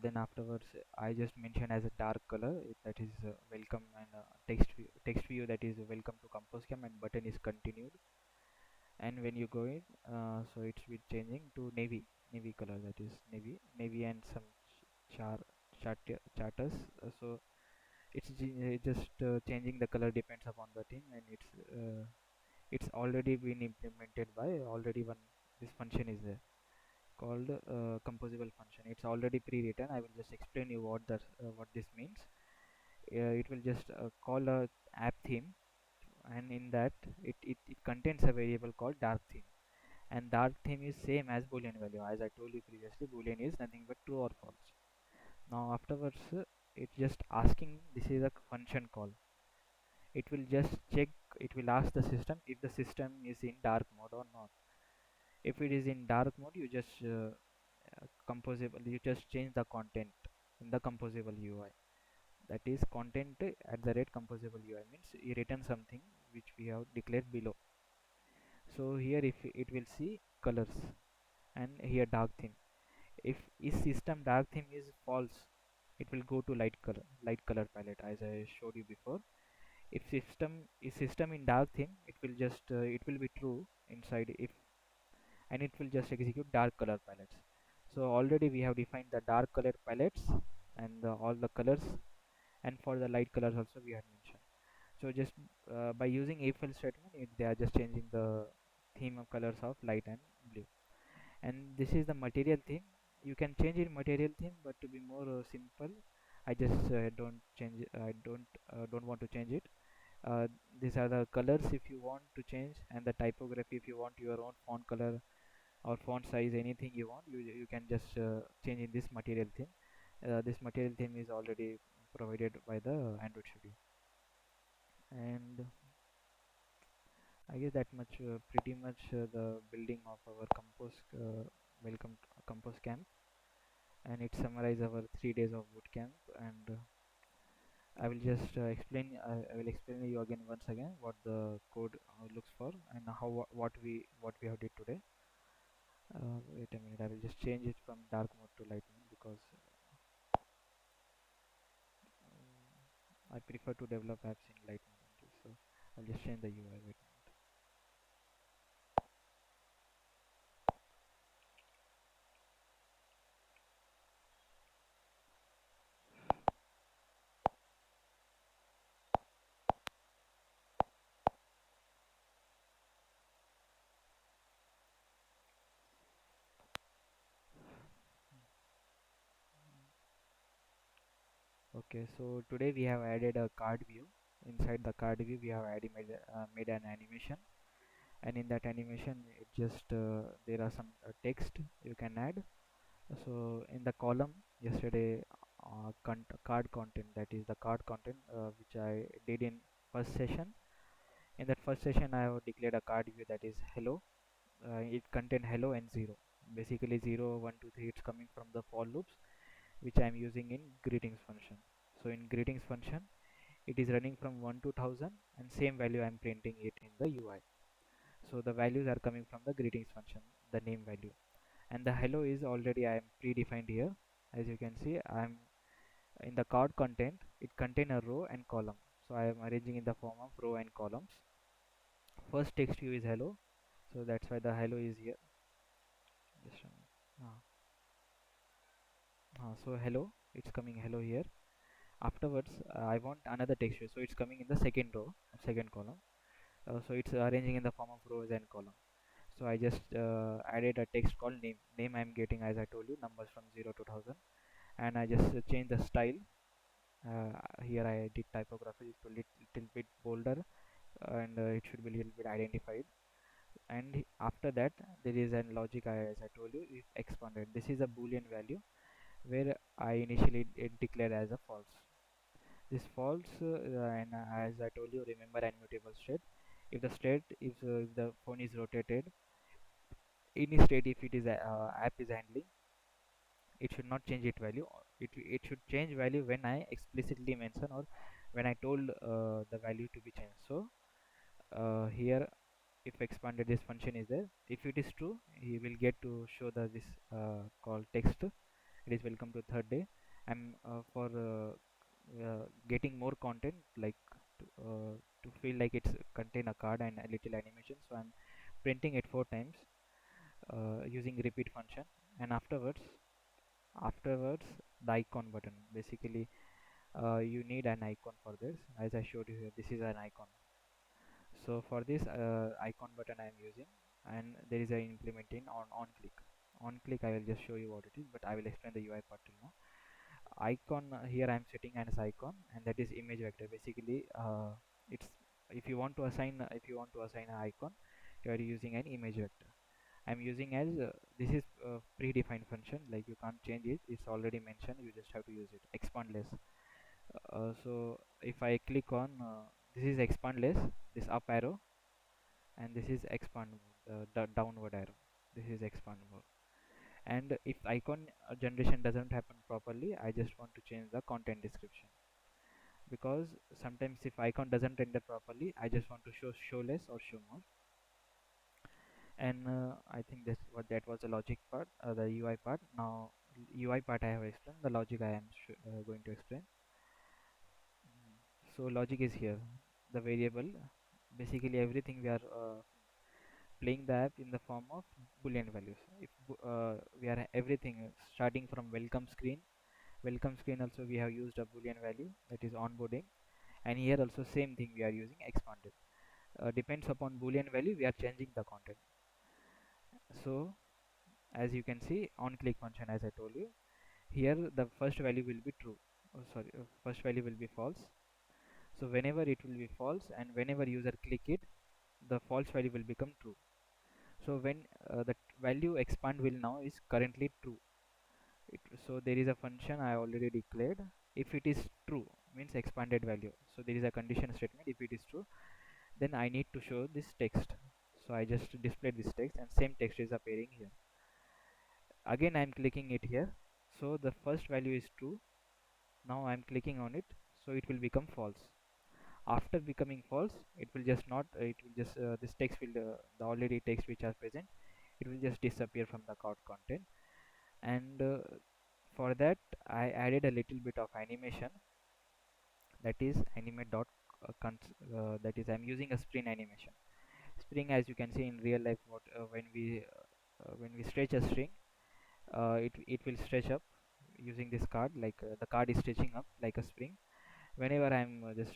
Then afterwards I just mentioned as a dark color, that is welcome, and text view, that is welcome to compose camp, and button is continued. And when you go in, so it's will changing to navy color, that is navy and some char charters. So just changing the color depends upon the thing, and it's already been implemented by already one. This function is there called composable function. It's already pre-written. I will just explain you what this means. It will just call a app theme, and in that it contains a variable called dark theme, and dark theme is same as boolean value. As I told you previously, boolean is nothing but true or false. Now afterwards, it's just asking, this is a function call. It will just check, it will ask the system if the system is in dark mode or not. If it is in dark mode, you just composable, you just change the content in the composable UI. That is content at the rate composable UI means you return something which we have declared below. So here if it will see colors, and here dark theme. If is system dark theme is false, it will go to light color palette as I showed you before. If system in dark theme, it will just it will be true inside if, and it will just execute dark color palettes. So already we have defined the dark color palettes and all the colors, and for the light colors also we had mentioned. So just by using if else statement, they are just changing the theme of colors of light and blue. And this is the material theme. You can change it material theme, but to be more simple, I just don't change it. I don't want to change it. uh, these are the colors if you want to change, and the typography if you want your own font color or font size, anything you want, you can just change in this material theme. This material theme is already provided by the Android Studio. And I guess that much, pretty much the building of our welcome compose camp, and it summarizes our 3 days of boot camp. And I will just explain. I will explain you again once again what the code looks for, and how what we have did today. Wait a minute. I will just change it from dark mode to light mode because I prefer to develop apps in light mode only. So I'll just change the UI. Wait. Okay, so today we have added a card view. Inside the card view, we have made an animation, and in that animation, it just there are some text you can add. So in the column yesterday, card content, that is the card content which I did in first session. In that first session, I have declared a card view that is hello. It contain hello and zero. Basically 0, 1, 2, 3. It's coming from the for loops which I am using in greetings function. So in greetings function, it is running from 1 to 1000, and same value I am printing it in the UI. So the values are coming from the greetings function, the name value, and the hello is already I am predefined here. As you can see, I am in the card content, it contain a row and column, so I am arranging in the form of row and columns. First text view is hello, so that's why the hello is here. Just so hello, it's coming hello here. Afterwards, I want another text view, so it's coming in the second row, second column. So it's arranging in the form of rows and column. So I just added a text called name. I'm getting, as I told you, numbers from 0 to 1000, and I just changed the style. Here I did typography to little bit bolder, and it should be a little bit identified. And after that, there is a logic, as I told you, if expanded. This is a boolean value where I initially declare as a false. This false, and as I told you, remember immutable state. If the state, if the phone is rotated, any state, if it is app is handling, it should not change its value. It should change value when I explicitly mention, or when I told the value to be changed. So here, if expanded, this function is there. If it is true, he will get to show the this call text. It is welcome to third day. I'm for getting more content, like to feel like it's contain a card and a little animation. So I'm printing it 4 times using repeat function. And afterwards the icon button. Basically, you need an icon for this. As I showed you here, this is an icon. So for this icon button I am using, and there is a implementing on click. On click, I will just show you what it is, but I will explain the UI part till now. Icon, here I am setting as icon, and that is image vector. Basically, it's if you want to assign an icon, you are using an image vector. I'm using as this is predefined function, like you can't change it, it's already mentioned, you just have to use it. Expand less. So if I click on this is expand less, this up arrow, and this is expand mode, the downward arrow, this is expand mode. And if icon generation doesn't happen properly, I just want to change the content description, because sometimes if icon doesn't render properly, I just want to show less or show more. And I think that's what that was the logic part, the UI part. Now UI part I have explained, the logic I am going to explain. So logic is here, the variable, basically everything we are playing the app in the form of boolean values. If we are everything starting from welcome screen also we have used a boolean value, that is onboarding, and here also same thing we are using expanded. Depends upon boolean value we are changing the content. So as you can see, on click function, as I told you, here the first value will be true, first value will be false. So whenever it will be false and whenever user click it, the false value will become true. So when the value expand will now is currently true, so there is a function I already declared. If it is true means expanded value, so there is a condition statement. If it is true, then I need to show this text, so I just displayed this text and same text is appearing here. Again I'm clicking it here, so the first value is true. Now I'm clicking on it, so it will become false. After becoming false, it will just not it will just this text will the already text which are present, it will just disappear from the cart content. And for that I added a little bit of animation, that is animate dot that is I'm using a spring animation. Spring, as you can see in real life, what when we stretch a string, it will stretch up using this card, like the card is stretching up like a spring. Whenever I'm just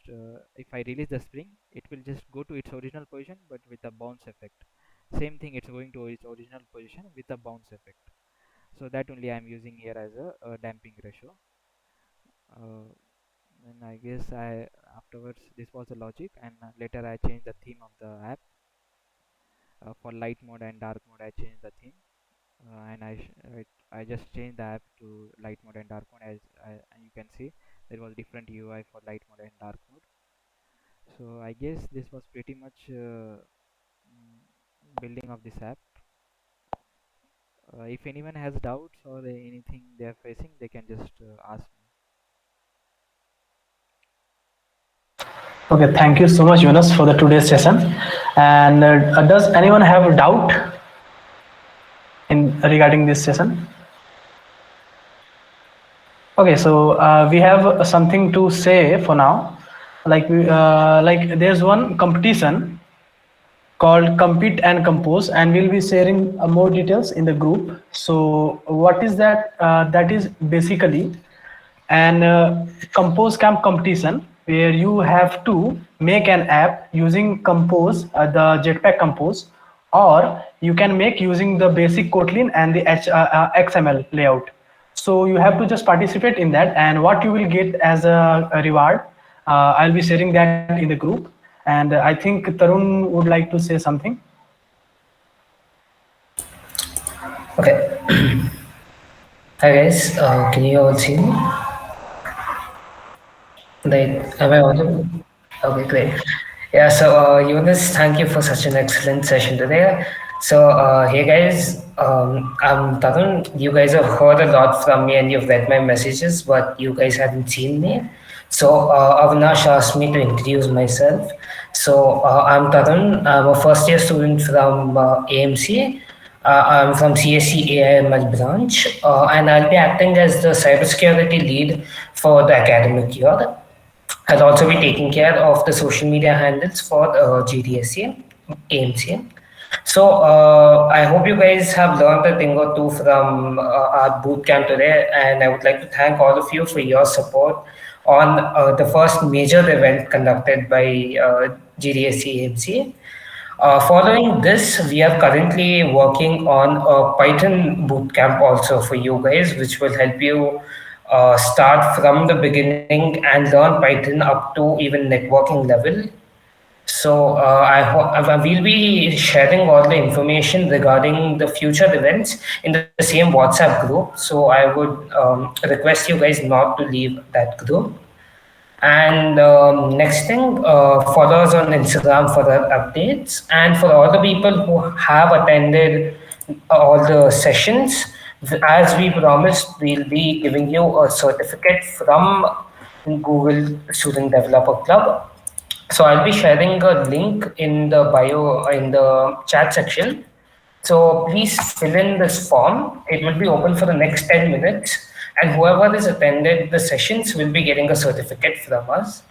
if I release the spring, it will just go to its original position but with a bounce effect. Same thing, it's going to its original position with a bounce effect. So that only I'm using here as a damping ratio. uh, and I guess I afterwards this was the logic, and later I changed the theme of the app. For light mode and dark mode I changed the theme, and I just changed the app to light mode and dark mode. As you can see, there was different UI for light mode and dark mode. So I guess this was pretty much building of this app. If anyone has doubts or anything they are facing, they can just ask me. Okay, thank you so much, Jonas, for the today's session. And does anyone have a doubt in regarding this session? Okay, so we have something to say for now. Like there's one competition called Compete and Compose, and we'll be sharing more details in the group. So what is that? That is basically an Compose Camp competition where you have to make an app using Compose, the Jetpack Compose, or you can make using the basic Kotlin and the XML layout. So you have to just participate in that, and what you will get as a reward, I'll be sharing that in the group. And I think Tarun would like to say something. Okay. Hi guys, can you all see me? Like, am I audible? Okay, great. Yeah, so Jonas, thank you for such an excellent session today. So, hey guys, I'm Tarun. You guys have heard a lot from me and you've read my messages, but you guys haven't seen me. So, Avinash asked me to introduce myself. So, I'm Tarun. I'm a first year student from AMC. I'm from CSC AIML branch, and I'll be acting as the cybersecurity lead for the academic year. I'll also be taking care of the social media handles for GDSC, AMC. So I hope you guys have learned a thing or two from our bootcamp today, and I would like to thank all of you for your support on the first major event conducted by GDSC AMC. Following this, we are currently working on a Python bootcamp also for you guys, which will help you start from the beginning and learn Python up to even networking level. So we'll be sharing all the information regarding the future events in the same WhatsApp group. So I would request you guys not to leave that group. And next thing, follow us on Instagram for the updates. And for all the people who have attended all the sessions, as we promised, we'll be giving you a certificate from Google Student Developer Club. So I'll be sharing a link in the bio in the chat section. So please fill in this form. It will be open for the next 10 minutes, and whoever has attended the sessions will be getting a certificate from us.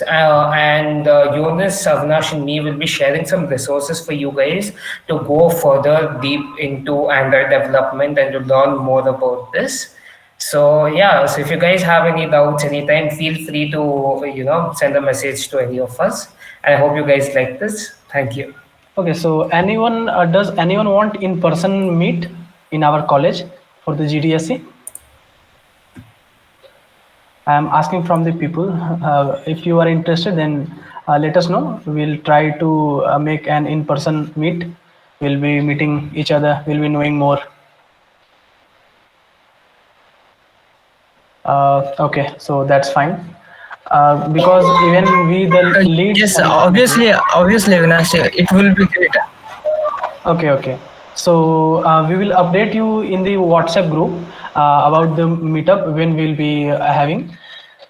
And Jonas, Avnash, and me will be sharing some resources for you guys to go further deep into Android development and to learn more about this. So yeah, so if you guys have any doubts anytime, feel free to send a message to any of us. And I hope you guys like this. Thank you. Okay, so anyone does anyone want in-person meet in our college for the GDSC? I am asking from the people. If you are interested, then let us know. We'll try to make an in-person meet. We'll be meeting each other. We'll be knowing more. Okay, so that's fine. Because even we, the leads. Yes, obviously, Avinash, it will be great. Okay. So we will update you in the WhatsApp group about the meetup when we'll be having.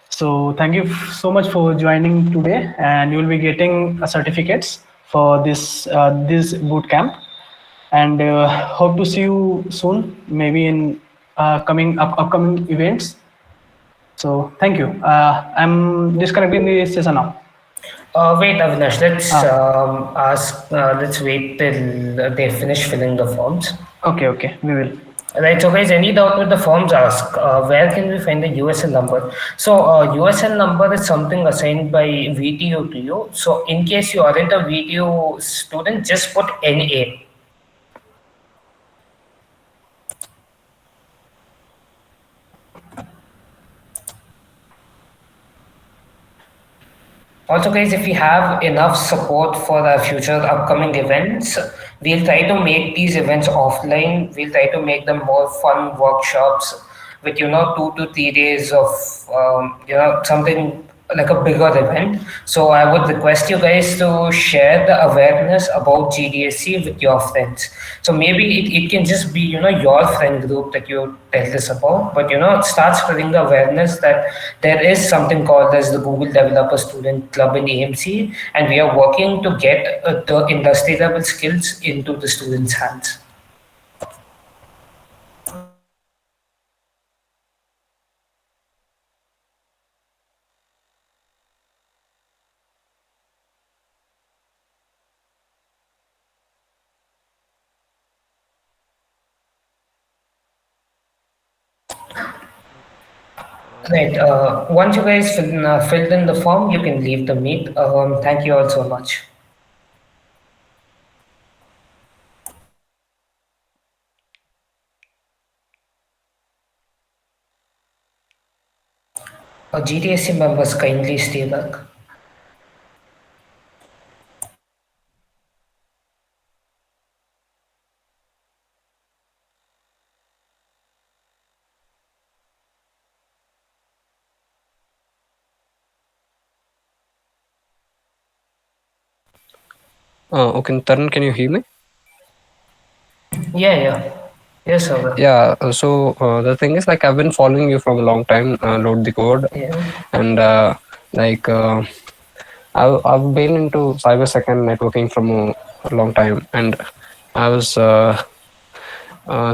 So thank you so much for joining today, and you will be getting certificates for this boot camp. And hope to see you soon, maybe in upcoming events. So thank you. I'm disconnecting the session now. Wait, Avinash, let's wait till they finish filling the forms. Okay, we will. Right, so guys, any doubt with the forms, ask where can we find the USL number? So USL number is something assigned by VTU to you. So in case you aren't a VTU student, just put NA. Also, guys, if we have enough support for the future upcoming events, we'll try to make these events offline. We'll try to make them more fun workshops with 2 to 3 days of something like a bigger event. So I would request you guys to share the awareness about GDSC with your friends. So maybe it can just be your friend group that you tell this about, but start spreading the awareness that there is something called as the Google Developer Student Club in AMC, and we are working to get the industry level skills into the students' hands. Right. Once you guys filled in the form, you can leave the meet. Thank you all so much. GTSC members, kindly stay back. Okay, Tarun, can you hear me? Yeah. Yes, sir. Yeah, so the thing is, like, I've been following you from a long time, Load the Code, and I've been into cybersecond networking from a long time, and I was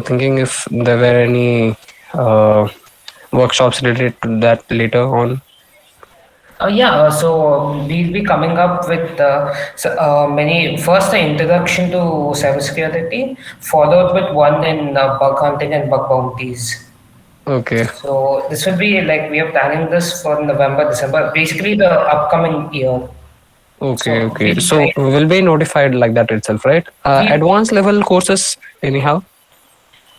thinking if there were any workshops related to that later on. So we'll be coming up with first the introduction to cybersecurity, followed with one in bug hunting and bug bounties. Okay. So this will be like we are planning this for November, December, basically the upcoming year. Okay. So we'll be notified like that itself, right? Advanced level courses, anyhow.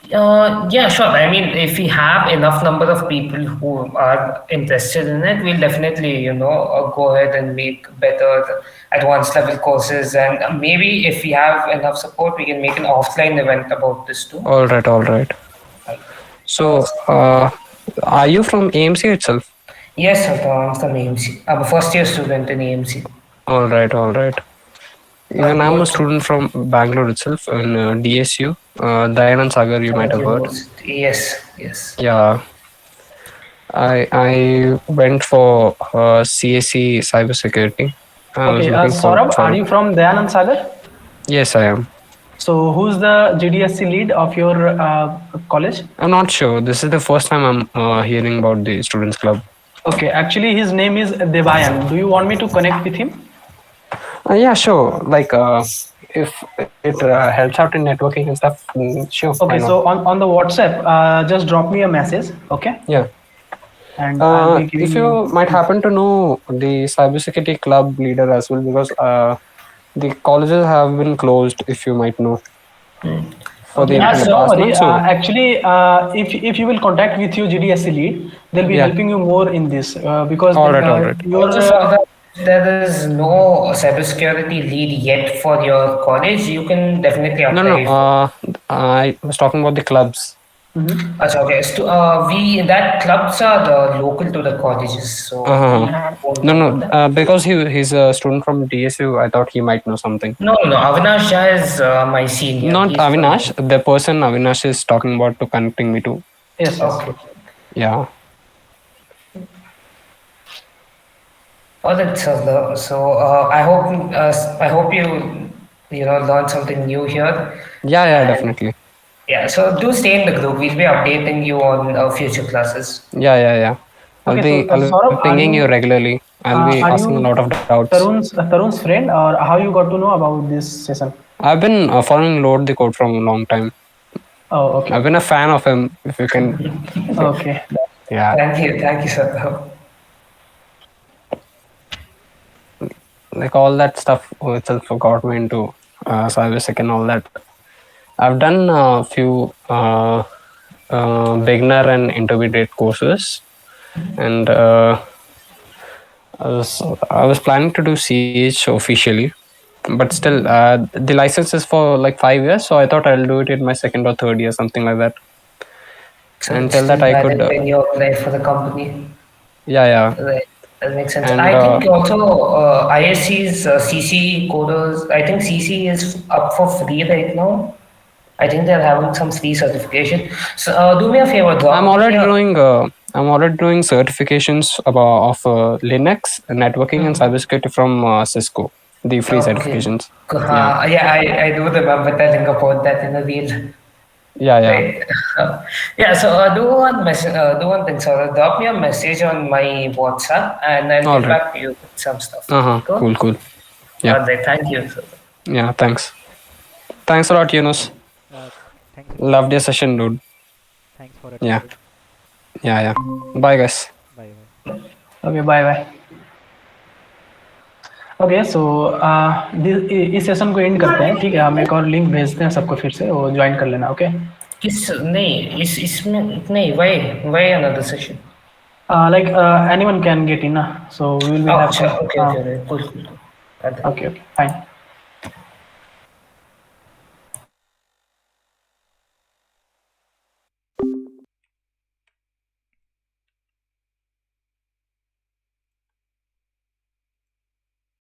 Yeah, sure. I mean, if we have enough number of people who are interested in it, we'll definitely, go ahead and make better advanced level courses. And maybe if we have enough support, we can make an offline event about this too. All right, all right. Right. Uh, So, are you from AMC itself? yes, sir, I'm from AMC. I'm a first year student in AMC. All right, all right. Even I'm a What student from Bangalore itself in DSU, Dayanand Sagar. You might have heard. university? Yes, yes. Yeah, I went for CSE cybersecurity. I was Okay, looking forward Saurabh, for are it. you from Dayanand Sagar? Yes, I am. So who's the GDSC lead of your college? I'm not sure. This is the first time I'm hearing about the students club. Okay, actually his name is Debayan. Do you want me to connect with him? Yeah, sure. Like, if it helps out in networking and stuff, sure, why Okay, not? so on the WhatsApp, just drop me a message, okay? Yeah. And I'll be giving If you. you might happen to know the cybersecurity club leader as well, because the colleges have been closed, if you might know, for Okay, the in the don't past worry. month. So, Actually, if you will contact with your GDSC lead, they'll be yeah. helping you more in this because All right, all right. your Also saw that there is no cybersecurity lead yet for your college. You can definitely No, no. apply for. I was talking about the clubs. Mhm. Achha, okay. So, we that clubs are local to the colleges, so Uh-huh. we won't No, know about no. that. Because he's a student from DSU, I thought he might know something. No, no, no. Avinash Jha is my senior. Not He's from. Avinash. The person Avinash is talking about to connecting me to. Yes, yes. Okay. Yeah. All right, sir. So I hope you learn something new here. Yeah, yeah, And definitely. yeah, so do stay in the group. We'll be updating you on future classes. Yeah, yeah, yeah. Okay, so I'll be Saurabh, pinging you regularly. I'll be are asking a lot you of doubts. Tarun's friend, or how you got to know about this session? I've been following Lord the Code from a long time. Oh, okay, I've been okay, a fan of him. If you can, okay. yeah, Thank you, sir. like all that stuff itself got me into cybersec and all that. I've done a few beginner and intermediate courses, and I was planning to do CH officially, but still, the license is for like 5 years, so I thought I'll do it in my second or third year, something like that. So it's Until that, still I could, valid when you apply for the company. yeah, yeah, Right. That makes sense. and I think also ISC's CC coders. I think CC is up for free right now. I think they're having some free certification. So do me a favor, I'm drop me already a. doing, certifications about of Linux networking and cybersecurity from Cisco, the free Okay. certifications. Yeah, Yeah, I do remember telling about that in the reel. yeah, yeah. Right. Yeah, so do one thing, sir. Drop me a message on my WhatsApp and I'll All get right. back to you with some stuff. Cool? Cool, cool. Yeah, All right, thank you, sir. yeah. Thanks a lot, Yunus. Uh, Thanks a lot. Loved your session, dude. Thanks for Yeah, attending. yeah. Bye, guys. Bye bye. Okay, bye bye. Okay so इस session को and करते हैं, ठीक है? हम एक और link भेजते हैं सबको, फिर से वो ज्वाइन कर लेना, ओके? नहीं इसमें नहीं why another session? Like anyone can get in, so we will be Oh, have sure. some. Okay. Cool. Okay, fine.